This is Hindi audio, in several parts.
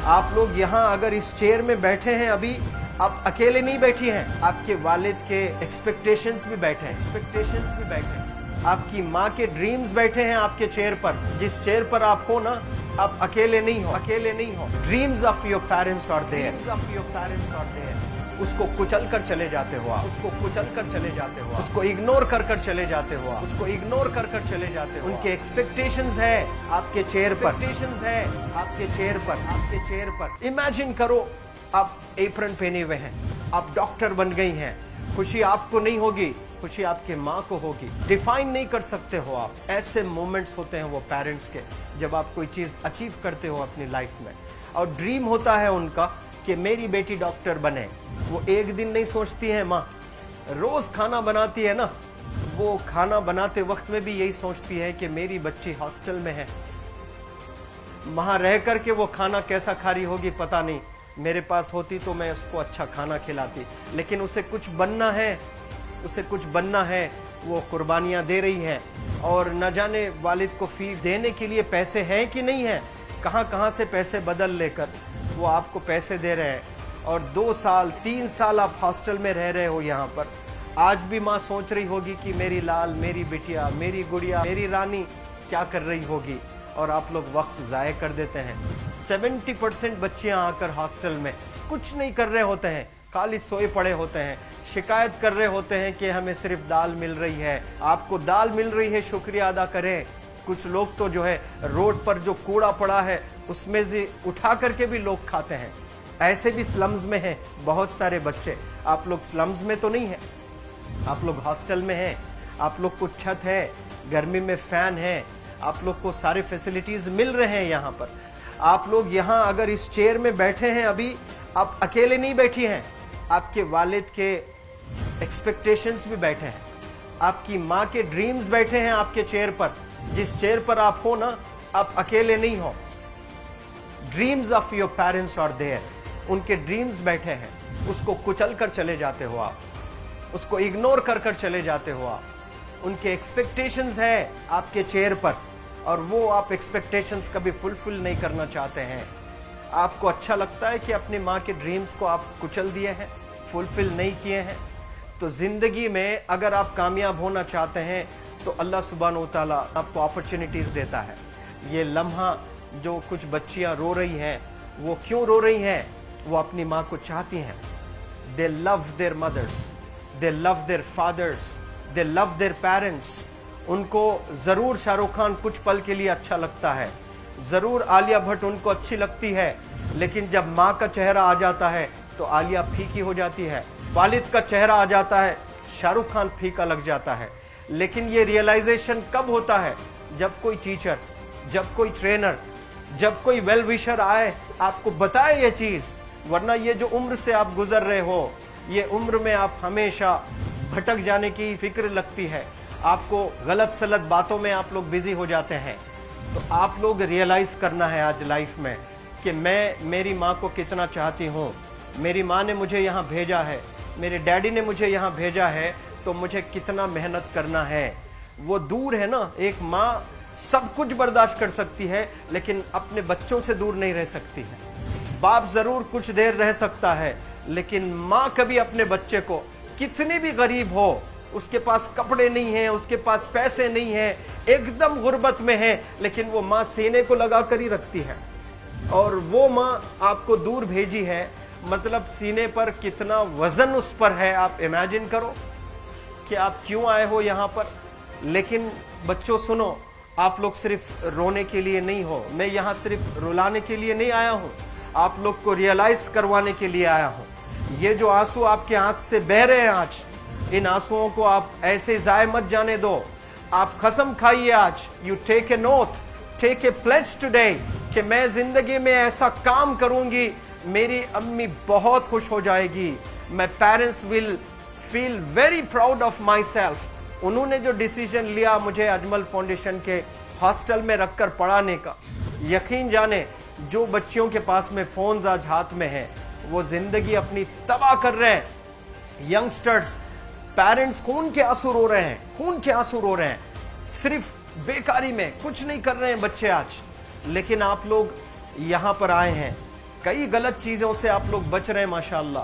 आप लोग यहाँ अगर इस चेयर में बैठे हैं अभी, आप अकेले नहीं बैठी हैं, आपके वालिद के एक्सपेक्टेशंस भी बैठे हैं, आपकी माँ के ड्रीम्स बैठे हैं आपके चेयर पर। जिस चेयर पर आप हो ना, आप अकेले नहीं हो। Dreams of your parents are there. उसको कुचल कर चले जाते हो आप, उसको इग्नोर कर चले जाते हो आप, उनके एक्सपेक्टेशंस है आपके चेयर पर। इमेजिन करो आप एप्रन पहने हुए हैं, आप डॉक्टर बन गई हैं, खुशी आपको नहीं होगी, खुशी आपके माँ को होगी। डिफाइन नहीं कर सकते हो आप। ऐसे मोमेंट्स होते हैं वो पेरेंट्स के, जब आप कोई चीज अचीव करते हो अपनी लाइफ में, और ड्रीम होता है उनका कि मेरी बेटी डॉक्टर बने। वो एक दिन नहीं सोचती है माँ, रोज खाना बनाती है ना, वो खाना बनाते वक्त में भी यही सोचती है कि मेरी बच्ची हॉस्टल में है, वहां रह करके वो खाना कैसा खा रही होगी पता नहीं, मेरे पास होती तो मैं उसको अच्छा खाना खिलाती। लेकिन उसे कुछ बनना है, वो कुर्बानियां दे रही है, और न जाने वालिद को फी देने के लिए पैसे हैं कि नहीं है, कहां से पैसे बदल लेकर वो आपको पैसे दे रहे हैं। और 2 साल 3 साल आप हॉस्टल में रह रहे हो यहाँ पर। आज भी माँ सोच रही होगी कि मेरी लाल, मेरी बिटिया, मेरी गुड़िया, मेरी रानी क्या कर रही होगी, और आप लोग वक्त ज़ाय कर देते हैं। 70% बच्चियां आकर हॉस्टल में कुछ नहीं कर रहे होते हैं, खाली सोए पड़े होते हैं, शिकायत कर रहे होते हैं कि हमें सिर्फ दाल मिल रही है। आपको दाल मिल रही है, शुक्रिया अदा करें। कुछ लोग तो जो है रोड पर जो कूड़ा पड़ा है उसमें से उठा करके भी लोग खाते हैं। ऐसे भी स्लम्स में हैं बहुत सारे बच्चे। आप लोग स्लम्स में तो नहीं है, आप लोग हॉस्टल में हैं, आप लोग को छत है, गर्मी में फैन है, आप लोग को सारे फैसिलिटीज मिल रहे हैं यहाँ पर। आप लोग यहाँ अगर इस चेयर में बैठे हैं अभी, आप अकेले नहीं बैठी हैं, आपके वालिद के एक्सपेक्टेशंस भी बैठे हैं, आपकी माँ के ड्रीम्स बैठे हैं आपके चेयर पर। जिस चेयर पर आप हो ना, आप अकेले नहीं हो। Dreams of your parents are there. उनके ड्रीम्स बैठे हैं, उसको कुचल कर चले जाते हो आप, उसको इग्नोर कर चले जाते हो आप। उनके एक्सपेक्टेशंस है आपके चेयर पर, और वो आप एक्सपेक्टेशंस कभी फुलफिल नहीं करना चाहते हैं। आपको अच्छा लगता है कि अपनी माँ के ड्रीम्स को आप कुचल दिए हैं, फुलफिल नहीं किए हैं। तो जिंदगी में अगर आप कामयाब होना चाहते हैं तो अल्लाह सुब्हानहू व तआला आपको अपॉर्चुनिटीज देता है। ये लम्हा जो कुछ बच्चियां रो रही हैं, वो क्यों रो रही हैं? वो अपनी माँ को चाहती हैं। They love their mothers, they love their fathers, they love their parents. उनको जरूर शाहरुख खान कुछ पल के लिए अच्छा लगता है, जरूर आलिया भट्ट उनको अच्छी लगती है, लेकिन जब माँ का चेहरा आ जाता है तो आलिया फीकी हो जाती है। वालिद का चेहरा आ जाता है, शाहरुख खान फीका लग जाता है। लेकिन ये रियलाइजेशन कब होता है? जब कोई टीचर, जब कोई ट्रेनर, जब कोई वेल विशर आए, आपको बताए ये चीज। वरना ये जो उम्र से आप गुजर रहे हो, ये उम्र में आप हमेशा भटक जाने की फिक्र लगती है, आपको गलत सलत बातों में आप लोग बिजी हो जाते हैं। तो आप लोग रियलाइज करना है आज लाइफ में कि मैं मेरी माँ को कितना चाहती हूँ। मेरी माँ ने मुझे यहाँ भेजा है, मेरे डैडी ने मुझे यहाँ भेजा है, तो मुझे कितना मेहनत करना है। वो दूर है ना, एक माँ सब कुछ बर्दाश्त कर सकती है, लेकिन अपने बच्चों से दूर नहीं रह सकती है। बाप जरूर कुछ देर रह सकता है, लेकिन माँ कभी अपने बच्चे को, कितनी भी गरीब हो, उसके पास कपड़े नहीं हैं, उसके पास पैसे नहीं हैं, एकदम गुर्बत में है, लेकिन वो माँ सीने को लगा कर ही रखती है। और वो माँ आपको दूर भेजी है, मतलब सीने पर कितना वजन उस पर है। आप इमेजिन करो कि आप क्यों आए हो यहाँ पर। लेकिन बच्चों सुनो, आप लोग सिर्फ रोने के लिए नहीं हो, मैं यहाँ सिर्फ रुलाने के लिए नहीं आया हूँ, आप लोग को रियलाइज करवाने के लिए आया हूँ। ये जो आंसू आपके आंख से बह रहे हैं आज, इन आंसुओं को आप ऐसे जाए मत जाने दो। आप कसम खाइए आज, you take a note, take a pledge today, कि मैं जिंदगी में ऐसा काम करूंगी, मेरी अम्मी बहुत खुश हो जाएगी। My parents will feel very proud of my self. उन्होंने जो डिसीजन लिया मुझे अजमल फाउंडेशन के हॉस्टल में रखकर पढ़ाने का, यकीन जाने जो बच्चियों के पास में फोन्स आज हाथ में हैं, वो जिंदगी अपनी तबाह कर रहे हैं। यंगस्टर्स, पेरेंट्स खून के आंसू रो रहे हैं, खून के आंसू रो रहे हैं, सिर्फ बेकारी में कुछ नहीं कर रहे हैं बच्चे आज। लेकिन आप लोग यहाँ पर आए हैं, कई गलत चीजों से आप लोग बच रहे हैं माशाअल्लाह,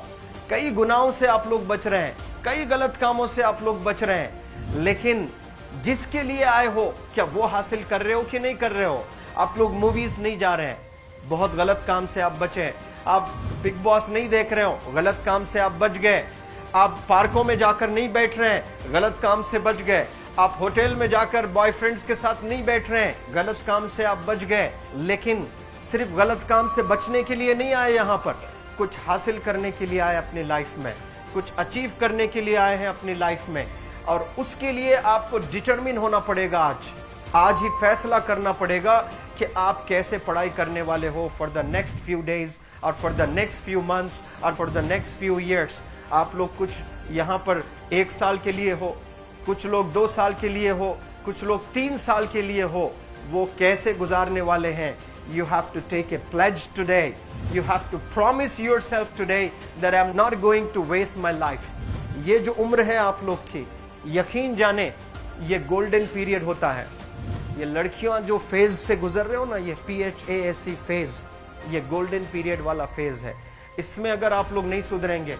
कई गुनाहों से आप लोग बच रहे हैं, कई गलत कामों से आप लोग बच रहे हैं, लेकिन जिसके लिए आए हो क्या वो हासिल कर रहे हो कि नहीं कर रहे हो? आप लोग मूवीज नहीं जा रहे हैं, बहुत गलत काम से आप बचे। आप बिग बॉस नहीं देख रहे हो, गलत काम से आप बच गए। आप पार्कों में जाकर नहीं बैठ रहे हैं, गलत काम से बच गए। आप होटल में जाकर बॉयफ्रेंड्स के साथ नहीं बैठ रहे हैं, गलत काम से आप बच गए। लेकिन सिर्फ गलत काम से बचने के लिए नहीं आए यहाँ पर, कुछ हासिल करने के लिए आए अपनी लाइफ में, कुछ अचीव करने के लिए आए हैं अपनी लाइफ में। और उसके लिए आपको डिटरमिन होना पड़ेगा। आज ही फैसला करना पड़ेगा कि आप कैसे पढ़ाई करने वाले हो for the next few days और for the next few months और for the next few years. आप लोग कुछ यहाँ पर 1 साल के लिए हो, कुछ लोग 2 साल के लिए हो, कुछ लोग 3 साल के लिए हो, वो कैसे गुजारने वाले हैं? You have to take a pledge today. You have to promise yourself today that I'm not going to waste my life. ये जो उम्र है आप लोग की, यकीन जाने ये गोल्डन पीरियड होता है। ये लड़कियां जो फेज से गुजर रहे हो ना, ये PHASE फेज, ये गोल्डन पीरियड वाला फेज है। इसमें अगर आप लोग नहीं सुधरेंगे,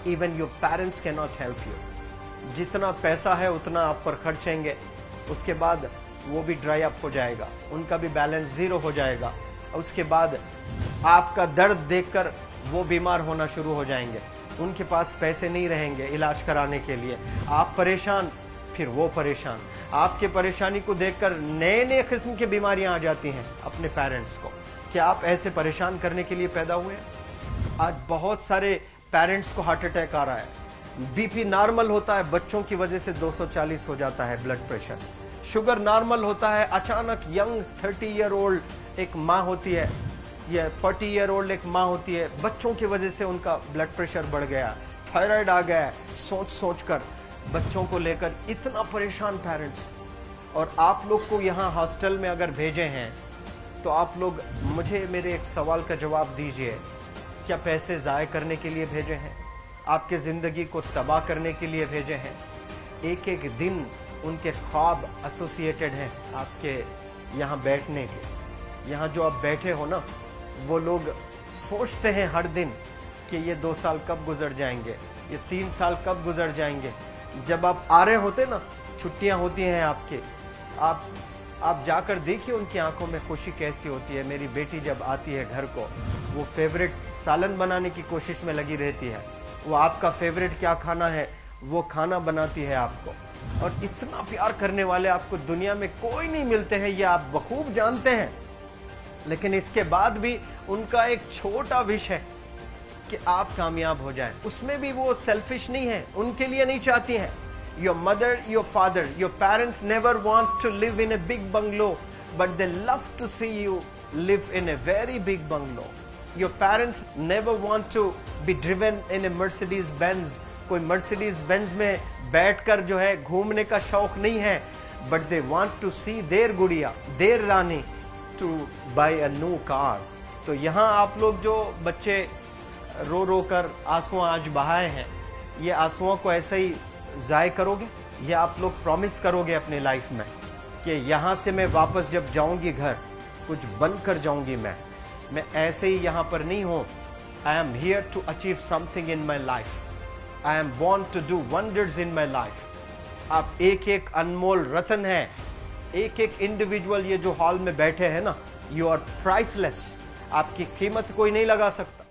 even your parents can not help you. जितना पैसा है उतना आप पर खर्चेंगे, उसके बाद वो भी ड्राई अप हो जाएगा, उनका भी बैलेंस जीरो हो जाएगा। उसके बाद आपका दर्द देखकर वो बीमार होना शुरू हो जाएंगे, उनके पास पैसे नहीं रहेंगे इलाज कराने के लिए। आप परेशान, फिर वो परेशान। आपके परेशानी को देखकर नए नए किस्म की बीमारियां आ जाती हैं अपने पेरेंट्स को। क्या आप ऐसे परेशान करने के लिए पैदा हुए? आज बहुत सारे पेरेंट्स को हार्ट अटैक आ रहा है, BP नॉर्मल होता है, बच्चों की वजह से 240 हो जाता है ब्लड प्रेशर। शुगर नॉर्मल होता है, अचानक यंग 30 ईयर ओल्ड एक माँ होती है या 40 ईयर ओल्ड एक माँ होती है, बच्चों की वजह से उनका ब्लड प्रेशर बढ़ गया, थायराइड आ गया। सोच सोच कर बच्चों को लेकर इतना परेशान पेरेंट्स। और आप लोग को यहाँ हॉस्टल में अगर भेजे हैं तो आप लोग मुझे मेरे एक सवाल का जवाब दीजिए, क्या पैसे ज़ाय करने के लिए भेजे हैं? आपके ज़िंदगी को तबाह करने के लिए भेजे हैं? एक एक दिन उनके ख्वाब एसोसिएटेड हैं आपके यहाँ बैठने के। यहाँ जो आप बैठे हो ना, वो लोग सोचते हैं हर दिन कि ये 2 साल कब गुजर जाएंगे, ये 3 साल कब गुजर जाएंगे। जब आप आ रहे होते ना, छुट्टियाँ होती हैं आपके, आप जाकर देखिए उनकी आंखों में खुशी कैसी होती है। मेरी बेटी जब आती है घर को, वो फेवरेट सालन बनाने की कोशिश में लगी रहती है। वो आपका फेवरेट क्या खाना है वो खाना बनाती है आपको। और इतना प्यार करने वाले आपको दुनिया में कोई नहीं मिलते हैं, ये आप बखूब जानते हैं। लेकिन इसके बाद भी उनका एक छोटा विश है कि आप कामयाब हो जाएं। उसमें भी वो सेल्फिश नहीं है, उनके लिए नहीं चाहती हैं। Your mother, your father, your parents never want to live in a big bungalow, but they love to see you live in a very big bungalow. Your parents never want to be driven in a Mercedes Benz. कोई Mercedes Benz में बैठकर जो है घूमने का शौक नहीं है, but they want to see their गुड़िया, their Rani to buy a new car. तो यहाँ आप लोग जो बच्चे रो रो कर आंसू आज बहाए हैं, ये आंसुओं को ऐसे ही ज़ाय करोगे या आप लोग प्रॉमिस करोगे अपने लाइफ में कि यहाँ से मैं वापस जब जाऊँगी घर, कुछ बन कर जाऊँगी। मैं ऐसे ही यहाँ पर नहीं हूँ। I am here to achieve something in my life. I am born to do wonders in my life. आप एक एक अनमोल रतन है, एक एक इंडिविजुअल ये जो हॉल में बैठे हैं ना, यू आर प्राइसलेस। आपकी कीमत कोई नहीं लगा सकता।